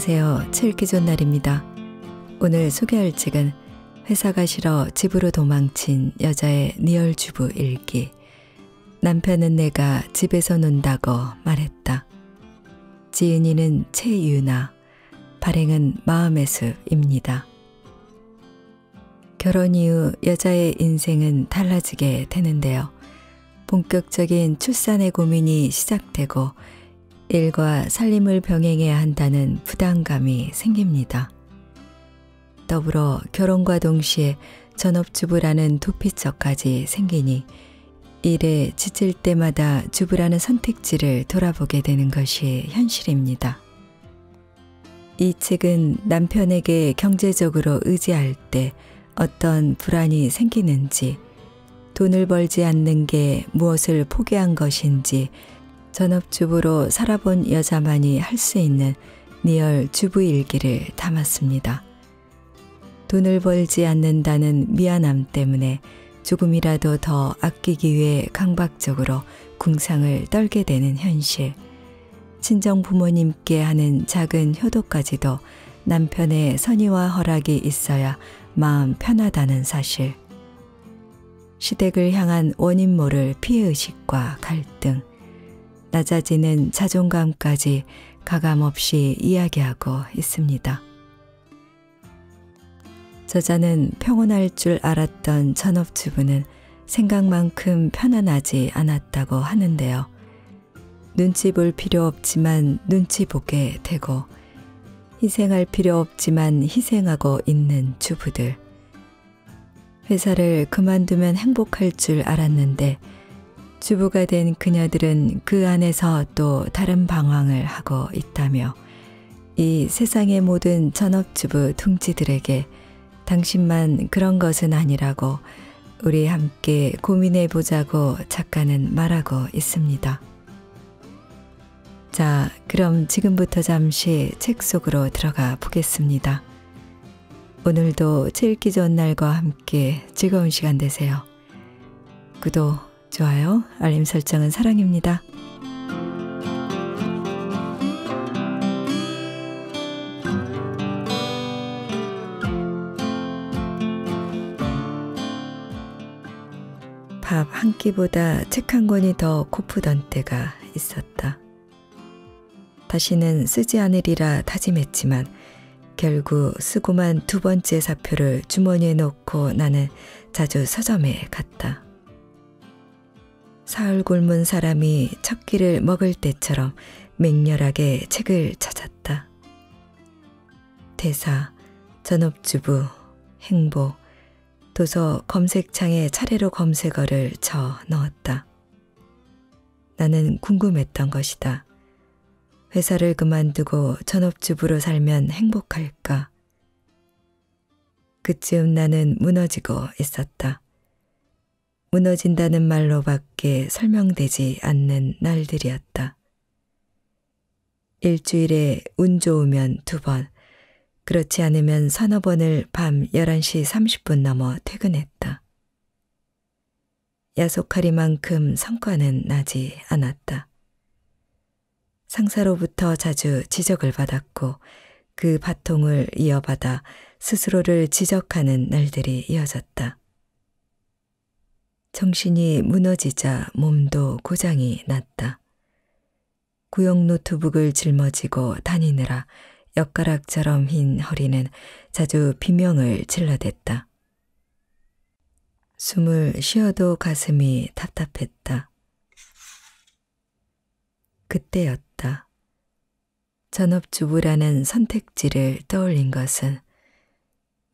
안녕하세요. 책 읽기 좋은 날입니다. 오늘 소개할 책은 회사가 싫어 집으로 도망친 여자의 리얼 주부 일기. 남편은 내가 집에서 논다고 말했다. 지은이는 최유나, 발행은 마음의 숲입니다. 결혼 이후 여자의 인생은 달라지게 되는데요. 본격적인 출산의 고민이 시작되고 일과 살림을 병행해야 한다는 부담감이 생깁니다. 더불어 결혼과 동시에 전업주부라는 도피처까지 생기니 일에 지칠 때마다 주부라는 선택지를 돌아보게 되는 것이 현실입니다. 이 책은 남편에게 경제적으로 의지할 때 어떤 불안이 생기는지, 돈을 벌지 않는 게 무엇을 포기한 것인지 전업주부로 살아본 여자만이 할 수 있는 리얼 주부 일기를 담았습니다. 돈을 벌지 않는다는 미안함 때문에 조금이라도 더 아끼기 위해 강박적으로 궁상을 떨게 되는 현실. 친정 부모님께 하는 작은 효도까지도 남편의 선의와 허락이 있어야 마음 편하다는 사실. 시댁을 향한 원인 모를 피해의식과 갈등, 낮아지는 자존감까지 가감없이 이야기하고 있습니다. 저자는 평온할 줄 알았던 전업주부는 생각만큼 편안하지 않았다고 하는데요. 눈치 볼 필요 없지만 눈치 보게 되고, 희생할 필요 없지만 희생하고 있는 주부들. 회사를 그만두면 행복할 줄 알았는데 주부가 된 그녀들은 그 안에서 또 다른 방황을 하고 있다며, 이 세상의 모든 전업주부 동지들에게 당신만 그런 것은 아니라고 우리 함께 고민해 보자고 작가는 말하고 있습니다. 자, 그럼 지금부터 잠시 책 속으로 들어가 보겠습니다. 오늘도 책 읽기 좋은 날과 함께 즐거운 시간 되세요. 구독, 좋아요, 알림 설정은 사랑입니다. 밥 한 끼보다 책 한 권이 더 고프던 때가 있었다. 다시는 쓰지 않으리라 다짐했지만 결국 쓰고만 두 번째 사표를 주머니에 넣고 나는 자주 서점에 갔다. 사흘 굶은 사람이 첫 끼를 먹을 때처럼 맹렬하게 책을 찾았다. 대사, 전업주부, 행복, 도서 검색창에 차례로 검색어를 쳐 넣었다. 나는 궁금했던 것이다. 회사를 그만두고 전업주부로 살면 행복할까? 그쯤 나는 무너지고 있었다. 무너진다는 말로밖에 설명되지 않는 날들이었다. 일주일에 운 좋으면 2번, 그렇지 않으면 서너 번을 밤 11시 30분 넘어 퇴근했다. 야속하리만큼 성과는 나지 않았다. 상사로부터 자주 지적을 받았고 그 바통을 이어받아 스스로를 지적하는 날들이 이어졌다. 정신이 무너지자 몸도 고장이 났다. 구형 노트북을 짊어지고 다니느라 엿가락처럼 흰 허리는 자주 비명을 질러댔다. 숨을 쉬어도 가슴이 답답했다. 그때였다. 전업주부라는 선택지를 떠올린 것은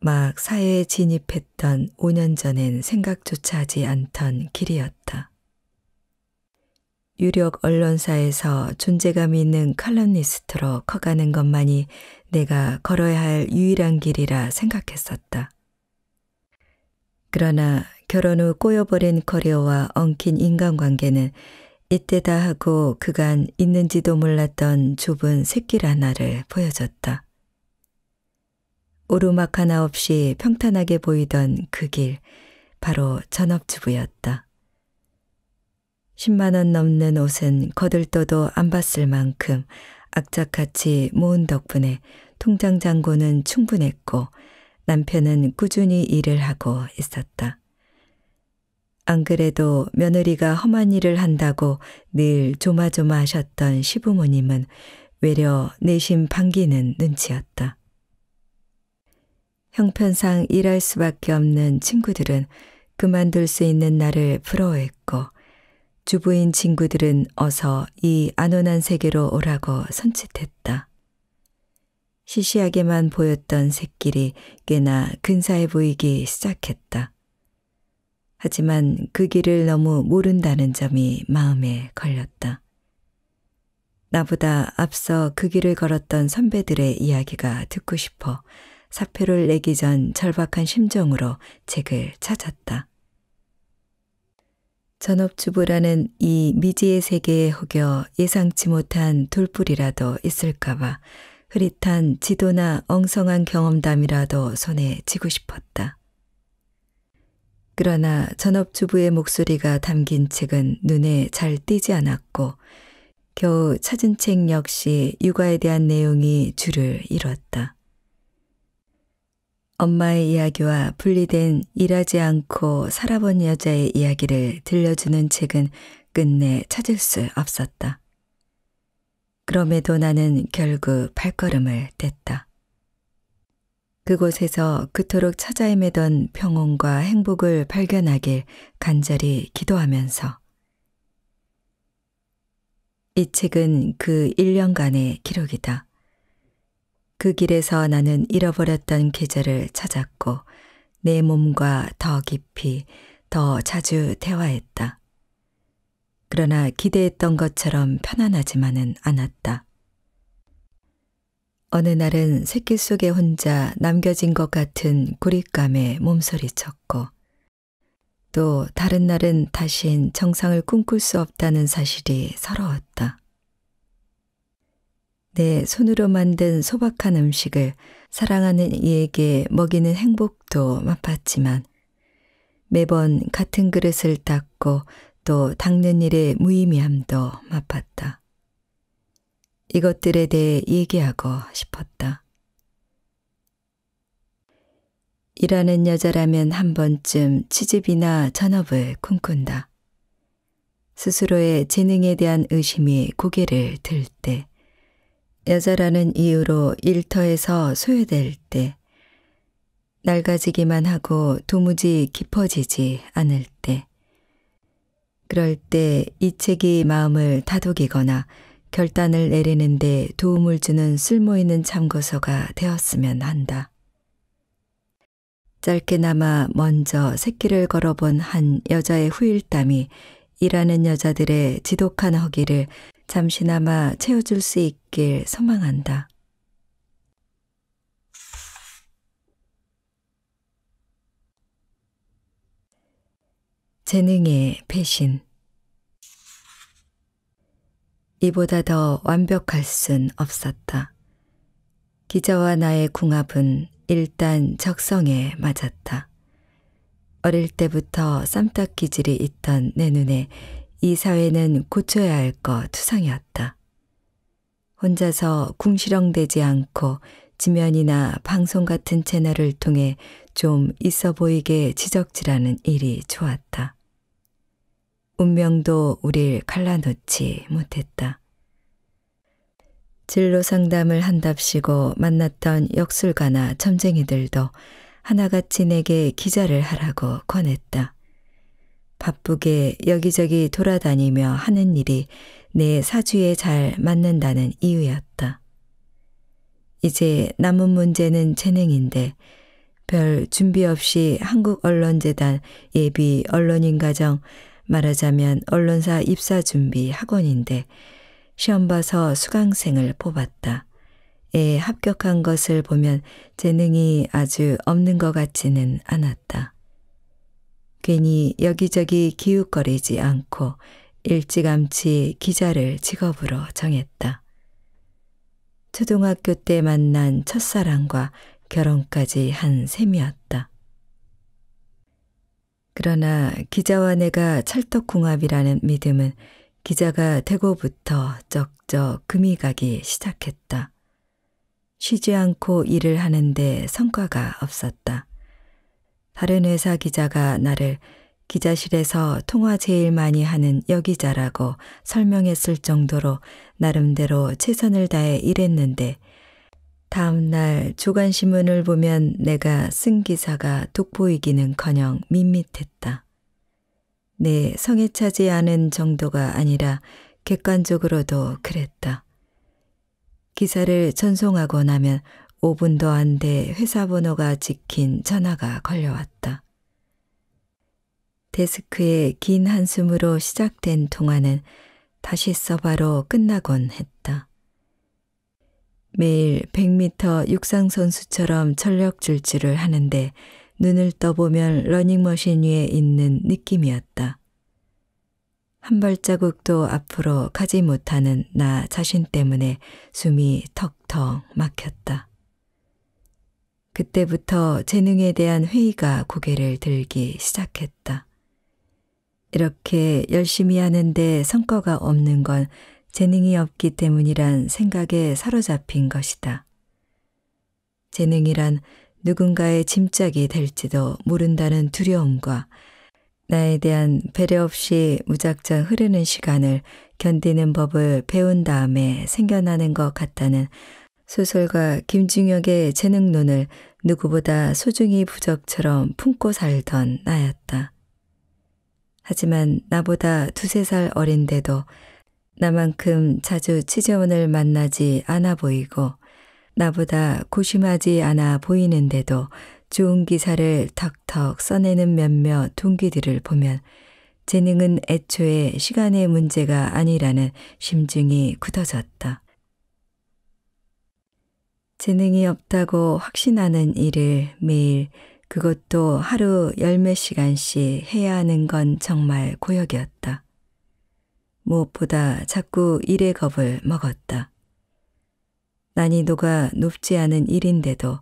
막 사회에 진입했던 5년 전엔 생각조차 하지 않던 길이었다. 유력 언론사에서 존재감 있는 칼럼니스트로 커가는 것만이 내가 걸어야 할 유일한 길이라 생각했었다. 그러나 결혼 후 꼬여버린 커리어와 엉킨 인간관계는 이때다 하고 그간 있는지도 몰랐던 좁은 샛길 하나를 보여줬다. 오르막 하나 없이 평탄하게 보이던 그 길, 바로 전업주부였다. 10만 원 넘는 옷은 거들떠도 안 봤을 만큼 악착같이 모은 덕분에 통장 잔고는 충분했고 남편은 꾸준히 일을 하고 있었다. 안 그래도 며느리가 험한 일을 한다고 늘 조마조마하셨던 시부모님은 외려 내심 반기는 눈치였다. 형편상 일할 수밖에 없는 친구들은 그만둘 수 있는 나를 부러워했고 주부인 친구들은 어서 이 안온한 세계로 오라고 손짓했다. 시시하게만 보였던 샛길이 꽤나 근사해 보이기 시작했다. 하지만 그 길을 너무 모른다는 점이 마음에 걸렸다. 나보다 앞서 그 길을 걸었던 선배들의 이야기가 듣고 싶어 사표를 내기 전 절박한 심정으로 책을 찾았다. 전업주부라는 이 미지의 세계에 혹여 예상치 못한 돌불이라도 있을까봐 흐릿한 지도나 엉성한 경험담이라도 손에 쥐고 싶었다. 그러나 전업주부의 목소리가 담긴 책은 눈에 잘 띄지 않았고 겨우 찾은 책 역시 육아에 대한 내용이 주를 이뤘다. 엄마의 이야기와 분리된 일하지 않고 살아본 여자의 이야기를 들려주는 책은 끝내 찾을 수 없었다. 그럼에도 나는 결국 발걸음을 뗐다. 그곳에서 그토록 찾아 헤매던 평온과 행복을 발견하길 간절히 기도하면서 이 책은 그 1년간의 기록이다. 그 길에서 나는 잃어버렸던 계절을 찾았고 내 몸과 더 깊이, 더 자주 대화했다. 그러나 기대했던 것처럼 편안하지만은 않았다. 어느 날은 새길 속에 혼자 남겨진 것 같은 고립감에 몸서리쳤고 또 다른 날은 다신 정상을 꿈꿀 수 없다는 사실이 서러웠다. 내 손으로 만든 소박한 음식을 사랑하는 이에게 먹이는 행복도 맛봤지만 매번 같은 그릇을 닦고 또 닦는 일의 무의미함도 맛봤다. 이것들에 대해 얘기하고 싶었다. 일하는 여자라면 한 번쯤 취직이나 전업을 꿈꾼다. 스스로의 재능에 대한 의심이 고개를 들 때, 여자라는 이유로 일터에서 소외될 때, 낡아지기만 하고 도무지 깊어지지 않을 때, 그럴 때 이 책이 마음을 다독이거나 결단을 내리는데 도움을 주는 쓸모있는 참고서가 되었으면 한다. 짧게나마 먼저 새길을 걸어본 한 여자의 후일담이 일하는 여자들의 지독한 허기를 잠시나마 채워줄 수 있길 소망한다. 재능의 배신. 이보다 더 완벽할 순 없었다. 기자와 나의 궁합은 일단 적성에 맞았다. 어릴 때부터 쌈딱 기질이 있던 내 눈에 이 사회는 고쳐야 할 것 투성이었다. 혼자서 궁시렁대지 않고 지면이나 방송 같은 채널을 통해 좀 있어 보이게 지적질하는 일이 좋았다. 운명도 우릴 갈라놓지 못했다. 진로 상담을 한답시고 만났던 역술가나 점쟁이들도 하나같이 내게 기자를 하라고 권했다. 바쁘게 여기저기 돌아다니며 하는 일이 내 사주에 잘 맞는다는 이유였다. 이제 남은 문제는 재능인데 별 준비 없이 한국언론재단 예비 언론인과정, 말하자면 언론사 입사준비 학원인데 시험 봐서 수강생을 뽑았다. 합격한 것을 보면 재능이 아주 없는 것 같지는 않았다. 괜히 여기저기 기웃거리지 않고 일찌감치 기자를 직업으로 정했다. 초등학교 때 만난 첫사랑과 결혼까지 한 셈이었다. 그러나 기자와 내가 찰떡궁합이라는 믿음은 기자가 되고부터 쩍쩍 금이 가기 시작했다. 쉬지 않고 일을 하는데 성과가 없었다. 다른 회사 기자가 나를 기자실에서 통화 제일 많이 하는 여기자라고 설명했을 정도로 나름대로 최선을 다해 일했는데 다음 날 조간신문을 보면 내가 쓴 기사가 돋보이기는커녕 밋밋했다. 내 성에 차지 않은 정도가 아니라 객관적으로도 그랬다. 기사를 전송하고 나면 5분도 안 돼 회사 번호가 찍힌 전화가 걸려왔다. 데스크에 긴 한숨으로 시작된 통화는 다시 써봐로 끝나곤 했다. 매일 100m 육상선수처럼 전력 질주를 하는데 눈을 떠보면 러닝머신 위에 있는 느낌이었다. 한 발자국도 앞으로 가지 못하는 나 자신 때문에 숨이 턱턱 막혔다. 그때부터 재능에 대한 회의가 고개를 들기 시작했다. 이렇게 열심히 하는데 성과가 없는 건 재능이 없기 때문이란 생각에 사로잡힌 것이다. 재능이란 누군가의 짐짝이 될지도 모른다는 두려움과 나에 대한 배려 없이 무작정 흐르는 시간을 견디는 법을 배운 다음에 생겨나는 것 같다는 소설가 김중혁의 재능론을 누구보다 소중히 부적처럼 품고 살던 나였다. 하지만 나보다 2~3살 어린데도 나만큼 자주 취재원을 만나지 않아 보이고 나보다 고심하지 않아 보이는데도 좋은 기사를 턱턱 써내는 몇몇 동기들을 보면 재능은 애초에 시간의 문제가 아니라는 심증이 굳어졌다. 재능이 없다고 확신하는 일을 매일 그것도 하루 10몇 시간씩 해야 하는 건 정말 고역이었다. 무엇보다 자꾸 일의 겁을 먹었다. 난이도가 높지 않은 일인데도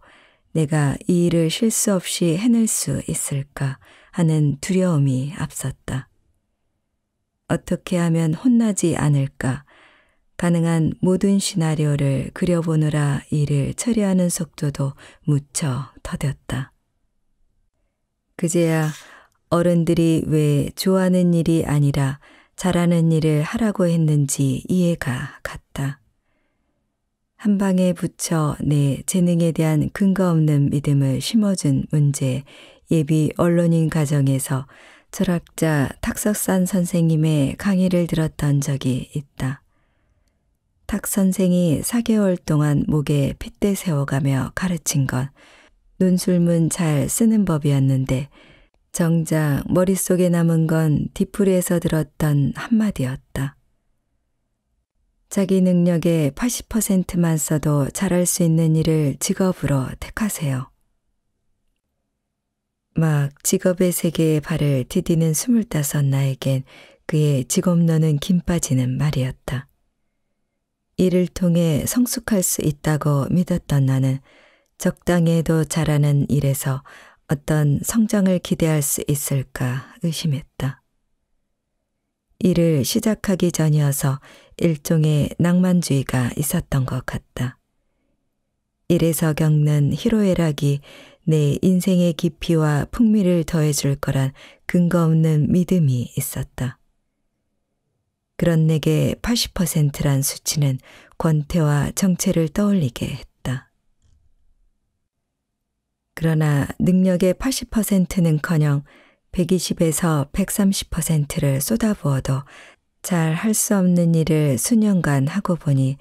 내가 이 일을 실수 없이 해낼 수 있을까 하는 두려움이 앞섰다. 어떻게 하면 혼나지 않을까? 가능한 모든 시나리오를 그려보느라 일을 처리하는 속도도 무척 더뎠다. 그제야 어른들이 왜 좋아하는 일이 아니라 잘하는 일을 하라고 했는지 이해가 갔다. 한 방에 붙여 내 재능에 대한 근거 없는 믿음을 심어준 문제 예비 언론인 가정에서 철학자 탁석산 선생님의 강의를 들었던 적이 있다. 탁 선생이 4개월 동안 목에 핏대 세워가며 가르친 건 논술문 잘 쓰는 법이었는데 정작 머릿속에 남은 건 뒷풀이에서 들었던 한마디였다. 자기 능력의 80%만 써도 잘할 수 있는 일을 직업으로 택하세요. 막 직업의 세계에 발을 디디는 25 나에겐 그의 직업론은 김 빠지는 말이었다. 이를 통해 성숙할 수 있다고 믿었던 나는 적당히 해도 잘하는 일에서 어떤 성장을 기대할 수 있을까 의심했다. 일을 시작하기 전이어서 일종의 낭만주의가 있었던 것 같다. 일에서 겪는 희로애락이 내 인생의 깊이와 풍미를 더해줄 거란 근거 없는 믿음이 있었다. 그런 내게 80%란 수치는 권태와 정체를 떠올리게 했다. 그러나 능력의 80%는커녕 120에서 130%를 쏟아부어도 잘 할 수 없는 일을 수년간 하고 보니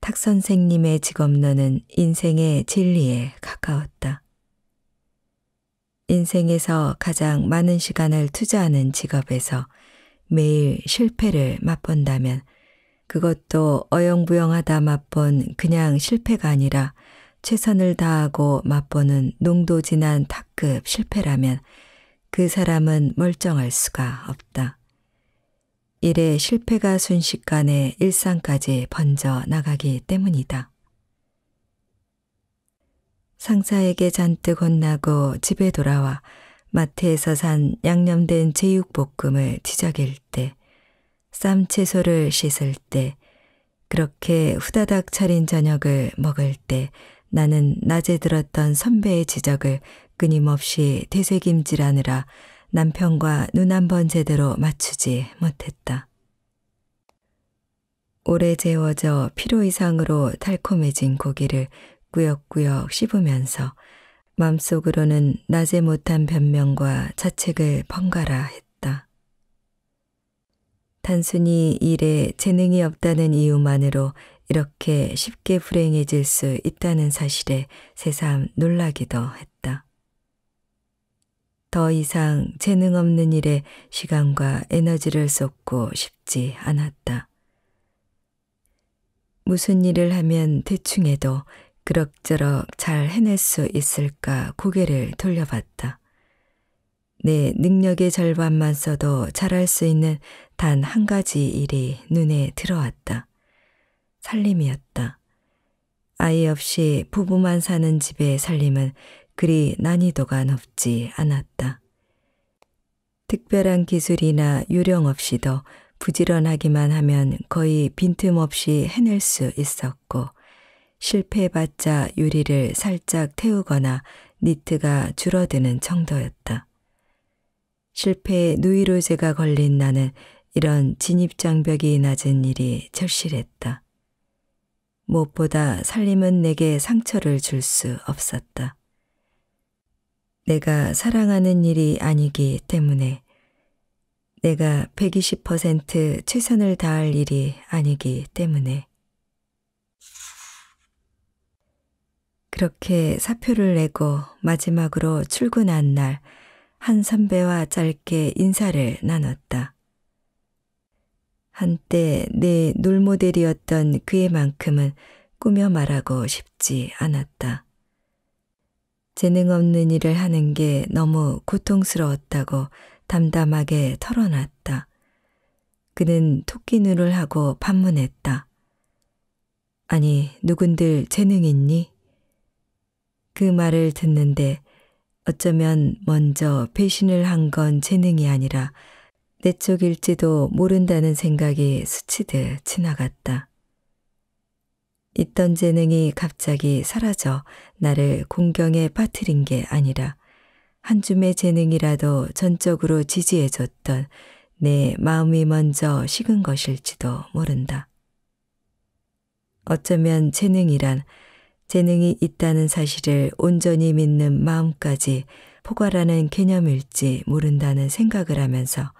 탁 선생님의 직업론은 인생의 진리에 가까웠다. 인생에서 가장 많은 시간을 투자하는 직업에서 매일 실패를 맛본다면 그것도 어영부영하다 맛본 그냥 실패가 아니라 최선을 다하고 맛보는 농도 진한 탑급 실패라면 그 사람은 멀쩡할 수가 없다. 일의 실패가 순식간에 일상까지 번져 나가기 때문이다. 상사에게 잔뜩 혼나고 집에 돌아와 마트에서 산 양념된 제육볶음을 뒤적일 때 쌈 채소를 씻을 때, 그렇게 후다닥 차린 저녁을 먹을 때 나는 낮에 들었던 선배의 지적을 끊임없이 되새김질하느라 남편과 눈 한 번 제대로 맞추지 못했다. 오래 재워져 필요 이상으로 달콤해진 고기를 꾸역꾸역 씹으면서 마음속으로는 낮에 못한 변명과 자책을 번갈아 했다. 단순히 일에 재능이 없다는 이유만으로 이렇게 쉽게 불행해질 수 있다는 사실에 새삼 놀라기도 했다. 더 이상 재능 없는 일에 시간과 에너지를 쏟고 싶지 않았다. 무슨 일을 하면 대충 해도 그럭저럭 잘 해낼 수 있을까 고개를 돌려봤다. 내 능력의 절반만 써도 잘할 수 있는 단 한 가지 일이 눈에 들어왔다. 살림이었다. 아이 없이 부부만 사는 집의 살림은 그리 난이도가 높지 않았다. 특별한 기술이나 요령 없이도 부지런하기만 하면 거의 빈틈없이 해낼 수 있었고, 실패해봤자 유리를 살짝 태우거나 니트가 줄어드는 정도였다. 실패에 누이로제가 걸린 나는 이런 진입장벽이 낮은 일이 절실했다. 무엇보다 살림은 내게 상처를 줄 수 없었다. 내가 사랑하는 일이 아니기 때문에, 내가 120% 최선을 다할 일이 아니기 때문에. 그렇게 사표를 내고 마지막으로 출근한 날 한 선배와 짧게 인사를 나눴다. 한때 내 롤모델이었던 그애만큼은 꾸며 말하고 싶지 않았다. 재능 없는 일을 하는 게 너무 고통스러웠다고 담담하게 털어놨다. 그는 토끼 눈을 하고 반문했다. 아니, 누군들 재능 있니? 그 말을 듣는데 어쩌면 먼저 배신을 한 건 재능이 아니라 내 쪽일지도 모른다는 생각이 스치듯 지나갔다. 있던 재능이 갑자기 사라져 나를 공경에 빠뜨린 게 아니라 한 줌의 재능이라도 전적으로 지지해줬던 내 마음이 먼저 식은 것일지도 모른다. 어쩌면 재능이란 재능이 있다는 사실을 온전히 믿는 마음까지 포괄하는 개념일지 모른다는 생각을 하면서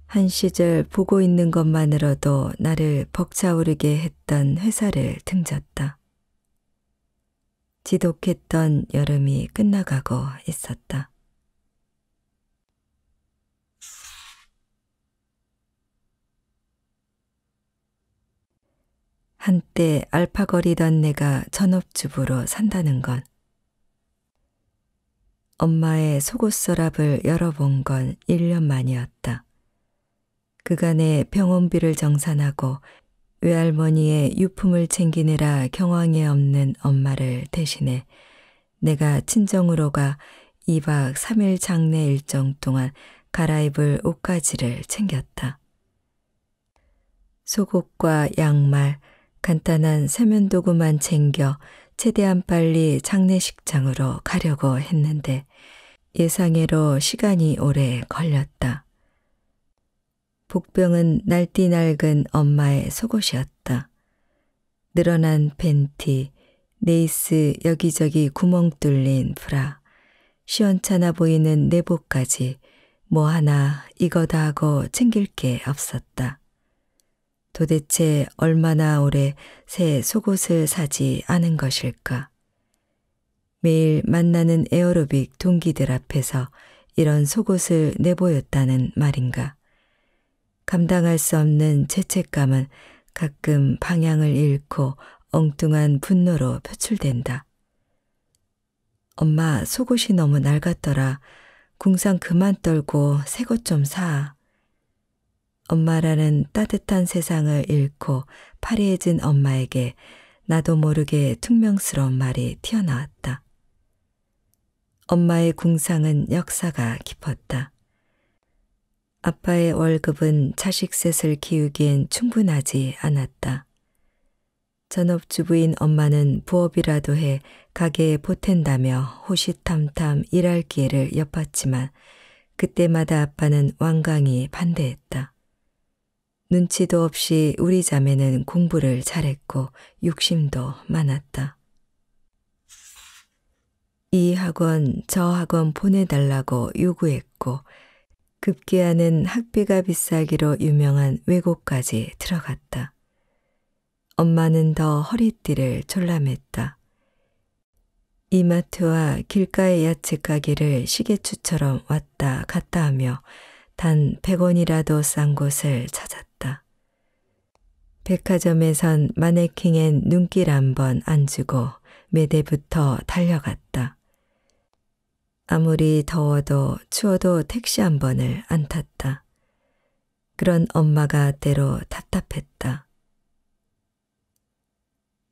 한 시절 보고 있는 것만으로도 나를 벅차오르게 했던 회사를 등졌다. 지독했던 여름이 끝나가고 있었다. 한때 알파거리던 내가 전업주부로 산다는 건, 엄마의 속옷 서랍을 열어본 건 1년 만이었다. 그간의 병원비를 정산하고 외할머니의 유품을 챙기느라 경황이 없는 엄마를 대신해 내가 친정으로 가 2박 3일 장례 일정 동안 갈아입을 옷가지를 챙겼다. 속옷과 양말, 간단한 세면도구만 챙겨 최대한 빨리 장례식장으로 가려고 했는데 예상외로 시간이 오래 걸렸다. 복병은 날띠 낡은 엄마의 속옷이었다. 늘어난 팬티, 레이스 여기저기 구멍 뚫린 브라, 시원찮아 보이는 내복까지 뭐 하나 이거다 하고 챙길 게 없었다. 도대체 얼마나 오래 새 속옷을 사지 않은 것일까? 매일 만나는 에어로빅 동기들 앞에서 이런 속옷을 내보였다는 말인가? 감당할 수 없는 죄책감은 가끔 방향을 잃고 엉뚱한 분노로 표출된다. 엄마, 속옷이 너무 낡았더라. 궁상 그만 떨고 새 것 좀 사. 엄마라는 따뜻한 세상을 잃고 파리해진 엄마에게 나도 모르게 퉁명스러운 말이 튀어나왔다. 엄마의 궁상은 역사가 깊었다. 아빠의 월급은 자식 셋을 키우기엔 충분하지 않았다. 전업주부인 엄마는 부업이라도 해 가게에 보탠다며 호시탐탐 일할 기회를 엿봤지만 그때마다 아빠는 완강히 반대했다. 눈치도 없이 우리 자매는 공부를 잘했고 욕심도 많았다. 이 학원 저 학원 보내달라고 요구했고 급기야는 학비가 비싸기로 유명한 외고까지 들어갔다. 엄마는 더 허리띠를 졸라맸다. 이마트와 길가의 야채 가게를 시계추처럼 왔다 갔다 하며 단 100원이라도 싼 곳을 찾았다. 백화점에선 마네킹엔 눈길 한 번 안 주고 매대부터 달려갔다. 아무리 더워도 추워도 택시 한 번을 안 탔다. 그런 엄마가 때로 답답했다.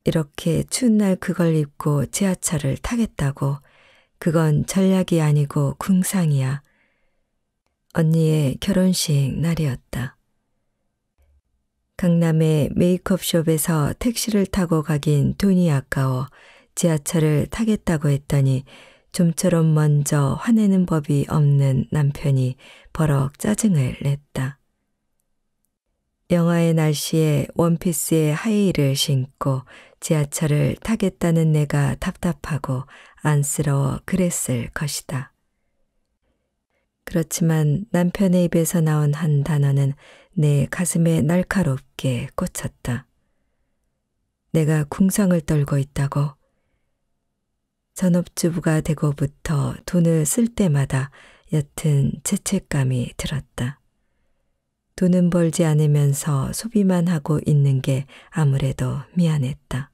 이렇게 추운 날 그걸 입고 지하철을 타겠다고? 그건 전략이 아니고 궁상이야. 언니의 결혼식 날이었다. 강남의 메이크업숍에서 택시를 타고 가긴 돈이 아까워 지하철을 타겠다고 했더니 좀처럼 먼저 화내는 법이 없는 남편이 버럭 짜증을 냈다. 영하의 날씨에 원피스에 하이힐을 신고 지하철을 타겠다는 내가 답답하고 안쓰러워 그랬을 것이다. 그렇지만 남편의 입에서 나온 한 단어는 내 가슴에 날카롭게 꽂혔다. 내가 궁상을 떨고 있다고? 전업주부가 되고부터 돈을 쓸 때마다 옅은 죄책감이 들었다. 돈은 벌지 않으면서 소비만 하고 있는 게 아무래도 미안했다.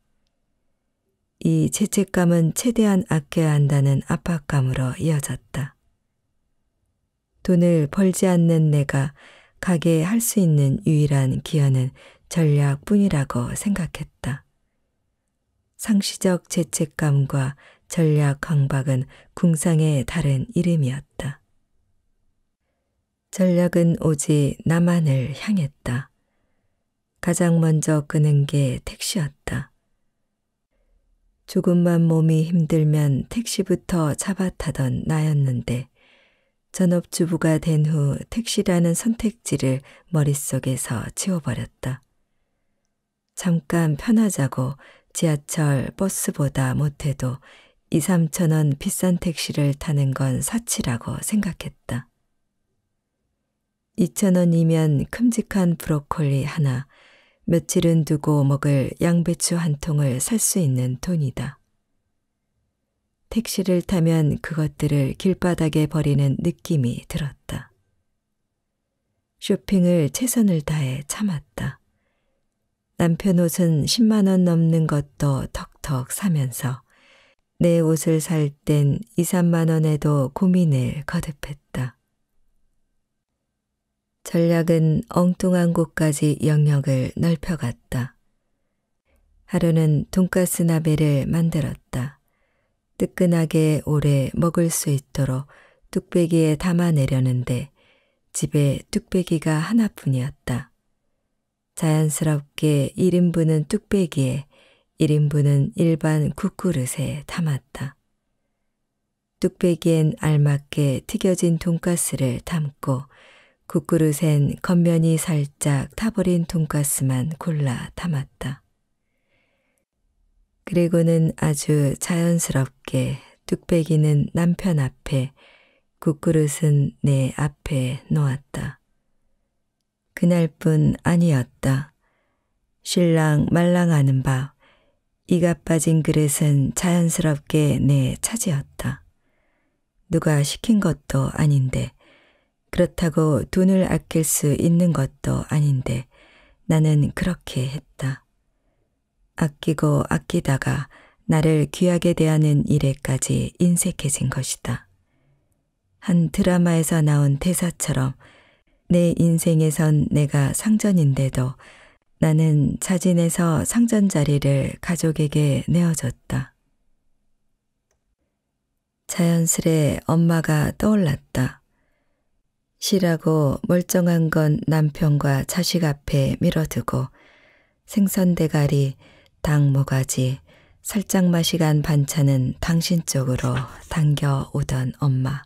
이 죄책감은 최대한 아껴야 한다는 압박감으로 이어졌다. 돈을 벌지 않는 내가 가게에 할 수 있는 유일한 기여는 전략뿐이라고 생각했다. 상시적 죄책감과 전략 강박은 궁상의 다른 이름이었다. 전략은 오직 나만을 향했다. 가장 먼저 끄는 게 택시였다. 조금만 몸이 힘들면 택시부터 잡아타던 나였는데 전업주부가 된 후 택시라는 선택지를 머릿속에서 지워버렸다. 잠깐 편하자고 지하철, 버스보다 못해도 2, 3천 원 비싼 택시를 타는 건 사치라고 생각했다. 2천 원이면 큼직한 브로콜리 하나, 며칠은 두고 먹을 양배추 한 통을 살 수 있는 돈이다. 택시를 타면 그것들을 길바닥에 버리는 느낌이 들었다. 쇼핑을 최선을 다해 참았다. 남편 옷은 10만 원 넘는 것도 턱턱 사면서 내 옷을 살 땐 2, 3만 원에도 고민을 거듭했다. 전략은 엉뚱한 곳까지 영역을 넓혀갔다. 하루는 돈가스 나베를 만들었다. 뜨끈하게 오래 먹을 수 있도록 뚝배기에 담아내려는데 집에 뚝배기가 하나뿐이었다. 자연스럽게 1인분은 뚝배기에 1인분은 일반 국그릇에 담았다. 뚝배기엔 알맞게 튀겨진 돈가스를 담고 국그릇엔 겉면이 살짝 타버린 돈가스만 골라 담았다. 그리고는 아주 자연스럽게 뚝배기는 남편 앞에, 국그릇은 내 앞에 놓았다. 그날뿐 아니었다. 신랑 말랑하는 밥, 이가 빠진 그릇은 자연스럽게 내 차지였다. 누가 시킨 것도 아닌데, 그렇다고 돈을 아낄 수 있는 것도 아닌데 나는 그렇게 했다. 아끼고 아끼다가 나를 귀하게 대하는 일에까지 인색해진 것이다. 한 드라마에서 나온 대사처럼 내 인생에선 내가 상전인데도 나는 자진해서 상전 자리를 가족에게 내어줬다. 자연스레 엄마가 떠올랐다. 시라고 멀쩡한 건 남편과 자식 앞에 밀어두고 생선 대가리, 닭 모가지, 살짝 맛이 간 반찬은 당신 쪽으로 당겨오던 엄마.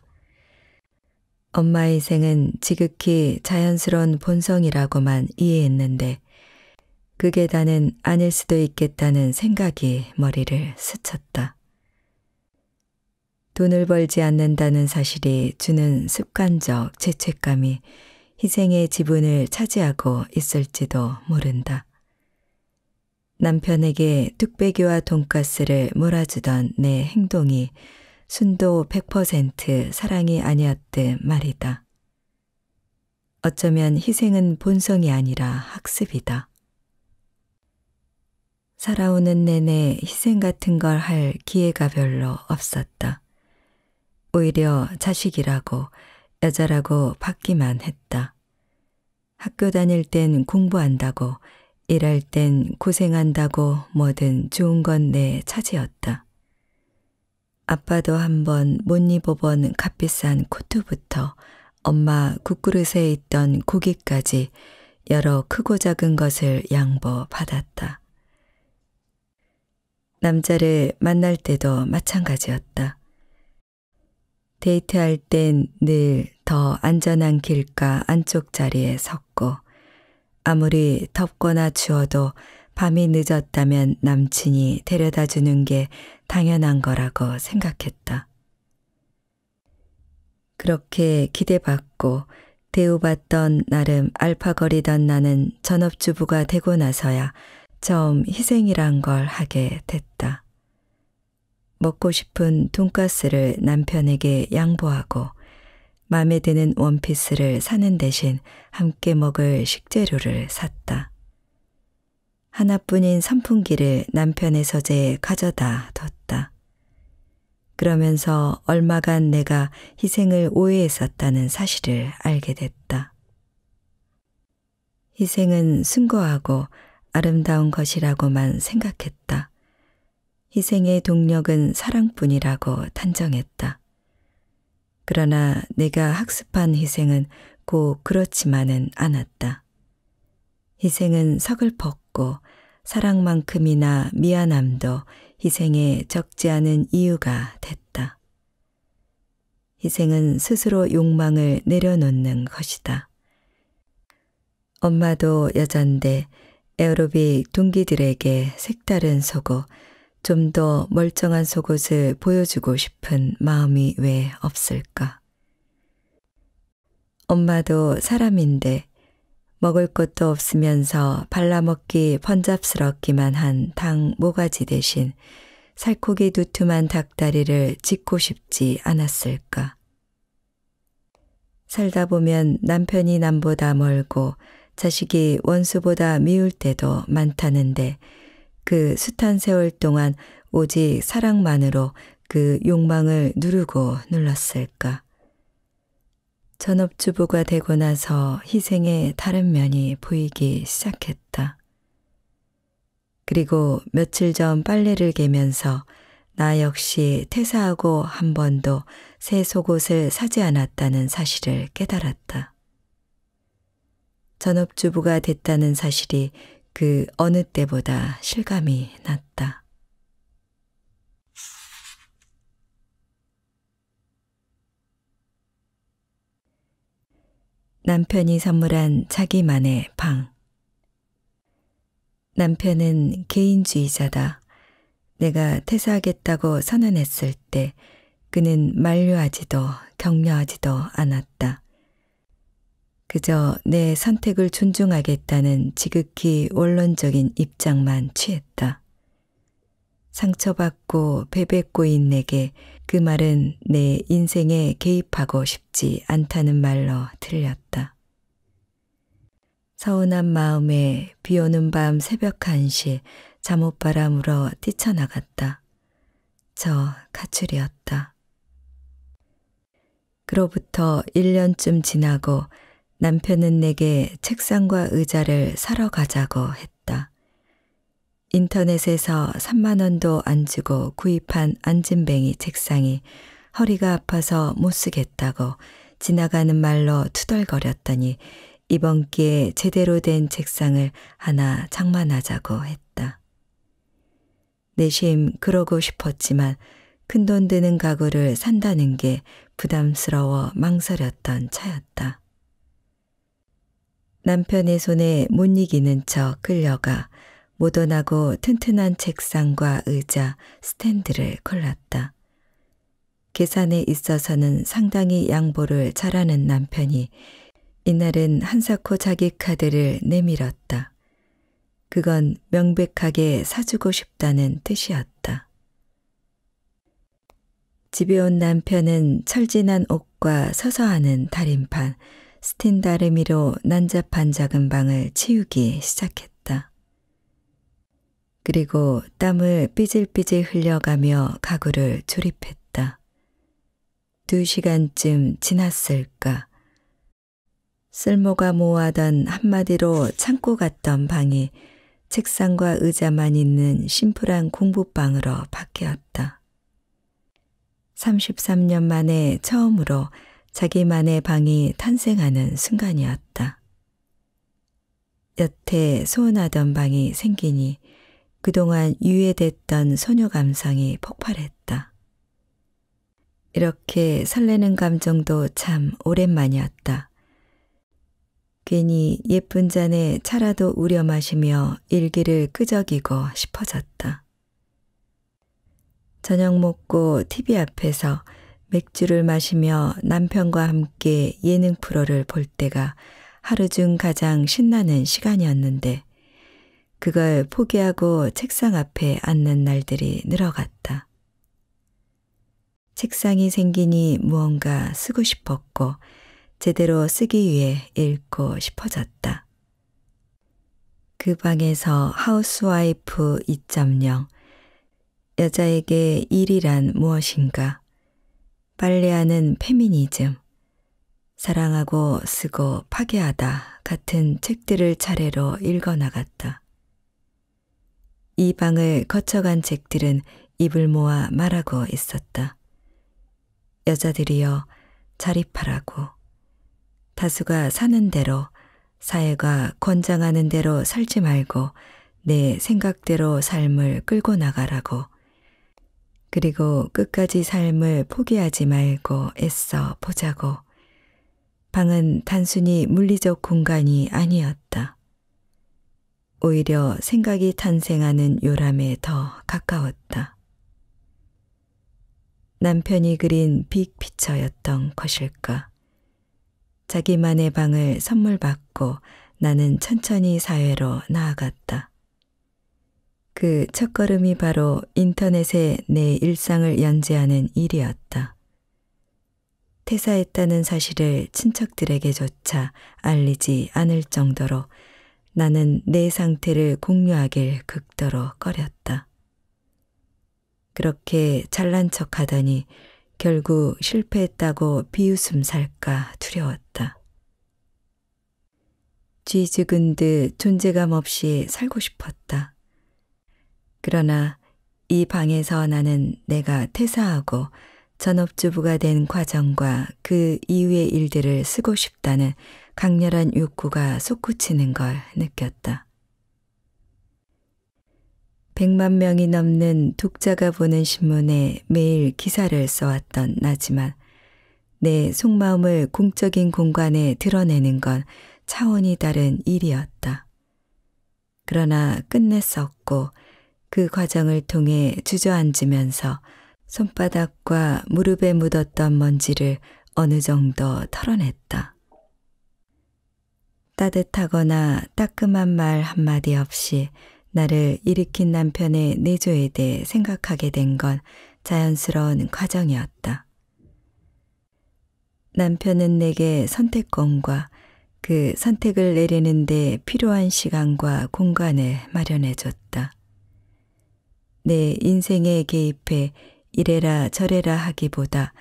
엄마의 생은 지극히 자연스러운 본성이라고만 이해했는데 그게 다는 아닐 수도 있겠다는 생각이 머리를 스쳤다. 돈을 벌지 않는다는 사실이 주는 습관적 죄책감이 희생의 지분을 차지하고 있을지도 모른다. 남편에게 뚝배기와 돈가스를 몰아주던 내 행동이 순도 100% 사랑이 아니었듯 말이다. 어쩌면 희생은 본성이 아니라 학습이다. 살아오는 내내 희생 같은 걸 할 기회가 별로 없었다. 오히려 자식이라고 여자라고 받기만 했다. 학교 다닐 땐 공부한다고 일할 땐 고생한다고 뭐든 좋은 건 내 차지였다. 아빠도 한번 못 입어본 값비싼 코트부터 엄마 국그릇에 있던 고기까지 여러 크고 작은 것을 양보받았다. 남자를 만날 때도 마찬가지였다. 데이트할 땐 늘 더 안전한 길가 안쪽 자리에 섰고 아무리 덥거나 추워도 밤이 늦었다면 남친이 데려다 주는 게 당연한 거라고 생각했다. 그렇게 기대받고 대우받던 나름 알파거리던 나는 전업주부가 되고 나서야 처음 희생이란 걸 하게 됐다. 먹고 싶은 돈가스를 남편에게 양보하고 마음에 드는 원피스를 사는 대신 함께 먹을 식재료를 샀다. 하나뿐인 선풍기를 남편의 서재에 가져다 뒀다. 그러면서 얼마간 내가 희생을 오해했었다는 사실을 알게 됐다. 희생은 숭고하고 아름다운 것이라고만 생각했다. 희생의 동력은 사랑뿐이라고 단정했다. 그러나 내가 학습한 희생은 꼭 그렇지만은 않았다. 희생은 서글펐고 사랑만큼이나 미안함도 희생에 적지 않은 이유가 됐다. 희생은 스스로 욕망을 내려놓는 것이다. 엄마도 여잔데 에어로빅 동기들에게 색다른 속옷, 좀 더 멀쩡한 속옷을 보여주고 싶은 마음이 왜 없을까? 엄마도 사람인데 먹을 것도 없으면서 발라먹기 번잡스럽기만 한 닭 모가지 대신 살코기 두툼한 닭다리를 짓고 싶지 않았을까? 살다 보면 남편이 남보다 멀고 자식이 원수보다 미울 때도 많다는데 그 숱한 세월 동안 오직 사랑만으로 그 욕망을 누르고 눌렀을까? 전업주부가 되고 나서 희생의 다른 면이 보이기 시작했다. 그리고 며칠 전 빨래를 개면서 나 역시 퇴사하고 한 번도 새 속옷을 사지 않았다는 사실을 깨달았다. 전업주부가 됐다는 사실이 그 어느 때보다 실감이 났다. 남편이 선물한 자기만의 방. 남편은 개인주의자다. 내가 퇴사하겠다고 선언했을 때 그는 만류하지도 격려하지도 않았다. 그저 내 선택을 존중하겠다는 지극히 원론적인 입장만 취했다. 상처받고 베베꼬인 내게 그 말은 내 인생에 개입하고 싶지 않다는 말로 들렸다. 서운한 마음에 비오는 밤 새벽 1시 잠옷바람으로 뛰쳐나갔다. 저 가출이었다. 그로부터 1년쯤 지나고 남편은 내게 책상과 의자를 사러 가자고 했다. 인터넷에서 3만 원도 안 주고 구입한 앉은뱅이 책상이 허리가 아파서 못 쓰겠다고 지나가는 말로 투덜거렸더니 이번 기회에 제대로 된 책상을 하나 장만하자고 했다. 내심 그러고 싶었지만 큰돈 드는 가구를 산다는 게 부담스러워 망설였던 차였다. 남편의 손에 못 이기는 척 끌려가 모던하고 튼튼한 책상과 의자, 스탠드를 골랐다. 계산에 있어서는 상당히 양보를 잘하는 남편이 이날은 한사코 자기 카드를 내밀었다. 그건 명백하게 사주고 싶다는 뜻이었다. 집에 온 남편은 철진한 옷과 서서 하는 다림판, 스틴다르미로 난잡한 작은 방을 치우기 시작했다. 그리고 땀을 삐질삐질 흘려가며 가구를 조립했다. 2시간쯤 지났을까. 쓸모가 모아던 한마디로 창고 같던 방이 책상과 의자만 있는 심플한 공부방으로 바뀌었다. 33년 만에 처음으로 자기만의 방이 탄생하는 순간이었다. 여태 소원하던 방이 생기니 그동안 유예됐던 소녀 감성이 폭발했다. 이렇게 설레는 감정도 참 오랜만이었다. 괜히 예쁜 잔에 차라도 우려 마시며 일기를 끄적이고 싶어졌다. 저녁 먹고 TV 앞에서 맥주를 마시며 남편과 함께 예능 프로를 볼 때가 하루 중 가장 신나는 시간이었는데 그걸 포기하고 책상 앞에 앉는 날들이 늘어갔다. 책상이 생기니 무언가 쓰고 싶었고 제대로 쓰기 위해 읽고 싶어졌다. 그 방에서 하우스와이프 2.0 여자에게 일이란 무엇인가, 빨래하는 페미니즘, 사랑하고 쓰고 파괴하다 같은 책들을 차례로 읽어나갔다. 이 방을 거쳐간 책들은 입을 모아 말하고 있었다. 여자들이여 자립하라고. 다수가 사는 대로, 사회가 권장하는 대로 살지 말고 내 생각대로 삶을 끌고 나가라고. 그리고 끝까지 삶을 포기하지 말고 애써 보자고. 방은 단순히 물리적 공간이 아니었다. 오히려 생각이 탄생하는 요람에 더 가까웠다. 남편이 그린 빅피처였던 것일까. 자기만의 방을 선물 받고 나는 천천히 사회로 나아갔다. 그 첫걸음이 바로 인터넷에 내 일상을 연재하는 일이었다. 퇴사했다는 사실을 친척들에게조차 알리지 않을 정도로 나는 내 상태를 공유하길 극도로 꺼렸다. 그렇게 잘난 척하더니 결국 실패했다고 비웃음 살까 두려웠다. 쥐 죽은 듯 존재감 없이 살고 싶었다. 그러나 이 방에서 나는 내가 퇴사하고 전업주부가 된 과정과 그 이후의 일들을 쓰고 싶다는 강렬한 욕구가 솟구치는 걸 느꼈다. 100만 명이 넘는 독자가 보는 신문에 매일 기사를 써왔던 나지만 내 속마음을 공적인 공간에 드러내는 건 차원이 다른 일이었다. 그러나 끝내 썼고 그 과정을 통해 주저앉으면서 손바닥과 무릎에 묻었던 먼지를 어느 정도 털어냈다. 따뜻하거나 따끔한 말 한마디 없이 나를 일으킨 남편의 내조에 대해 생각하게 된 건 자연스러운 과정이었다. 남편은 내게 선택권과 그 선택을 내리는 데 필요한 시간과 공간을 마련해 줬다. 내 인생에 개입해 이래라 저래라 하기보다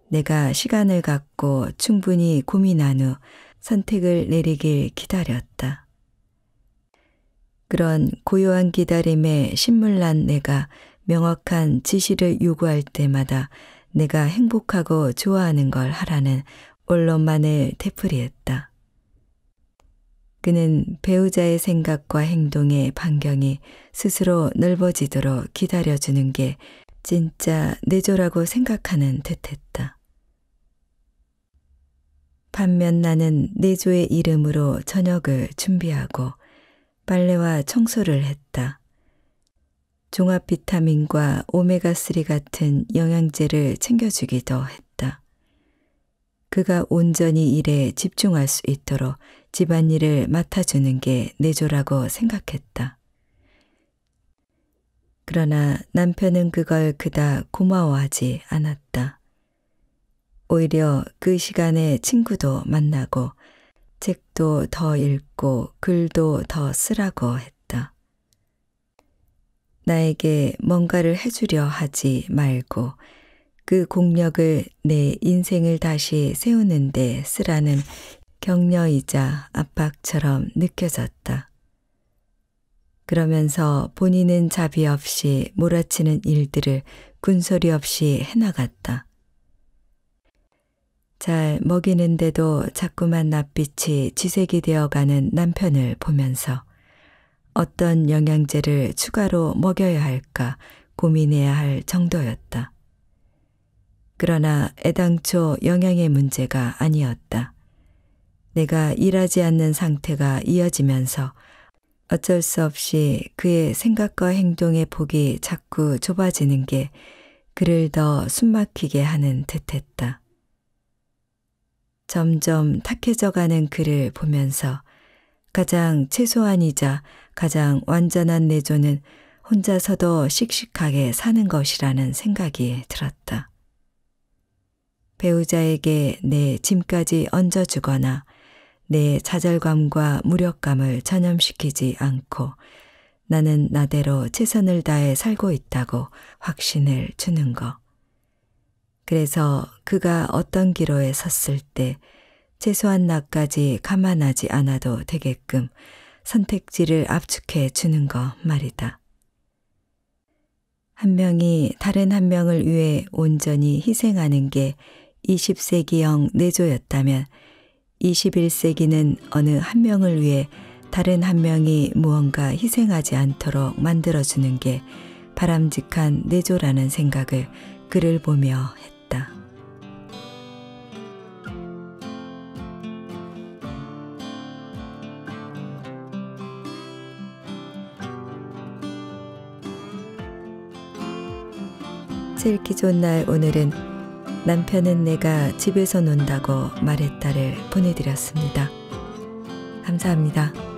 내가 시간을 갖고 충분히 고민한 후 선택을 내리길 기다렸다. 그런 고요한 기다림에 신물난 내가 명확한 지시를 요구할 때마다 내가 행복하고 좋아하는 걸 하라는 언론만을 되풀이했다. 그는 배우자의 생각과 행동의 반경이 스스로 넓어지도록 기다려주는 게 진짜 내조라고 생각하는 듯했다. 반면 나는 내조의 이름으로 저녁을 준비하고 빨래와 청소를 했다. 종합 비타민과 오메가3 같은 영양제를 챙겨주기도 했다. 그가 온전히 일에 집중할 수 있도록 집안일을 맡아주는 게 내조라고 생각했다. 그러나 남편은 그걸 그닥 고마워하지 않았다. 오히려 그 시간에 친구도 만나고 책도 더 읽고 글도 더 쓰라고 했다. 나에게 뭔가를 해주려 하지 말고 그 공력을 내 인생을 다시 세우는 데 쓰라는 격려이자 압박처럼 느껴졌다. 그러면서 본인은 자비 없이 몰아치는 일들을 군소리 없이 해나갔다. 잘 먹이는데도 자꾸만 낯빛이 지색이 되어가는 남편을 보면서 어떤 영양제를 추가로 먹여야 할까 고민해야 할 정도였다. 그러나 애당초 영양의 문제가 아니었다. 내가 일하지 않는 상태가 이어지면서 어쩔 수 없이 그의 생각과 행동의 폭이 자꾸 좁아지는 게 그를 더 숨막히게 하는 듯했다. 점점 탁해져가는 그를 보면서 가장 최소한이자 가장 완전한 내조는 혼자서도 씩씩하게 사는 것이라는 생각이 들었다. 배우자에게 내 짐까지 얹어주거나 내 좌절감과 무력감을 전염시키지 않고 나는 나대로 최선을 다해 살고 있다고 확신을 주는 것. 그래서 그가 어떤 기로에 섰을 때 최소한 나까지 감안하지 않아도 되게끔 선택지를 압축해 주는 것 말이다. 한 명이 다른 한 명을 위해 온전히 희생하는 게 20세기형 내조였다면 21세기는 어느 한 명을 위해 다른 한 명이 무언가 희생하지 않도록 만들어주는 게 바람직한 내조라는 생각을 그를 보며 했다. 제일 기 좋은 날 오늘은 남편은 내가 집에서 논다고 말했다를 보내드렸습니다. 감사합니다.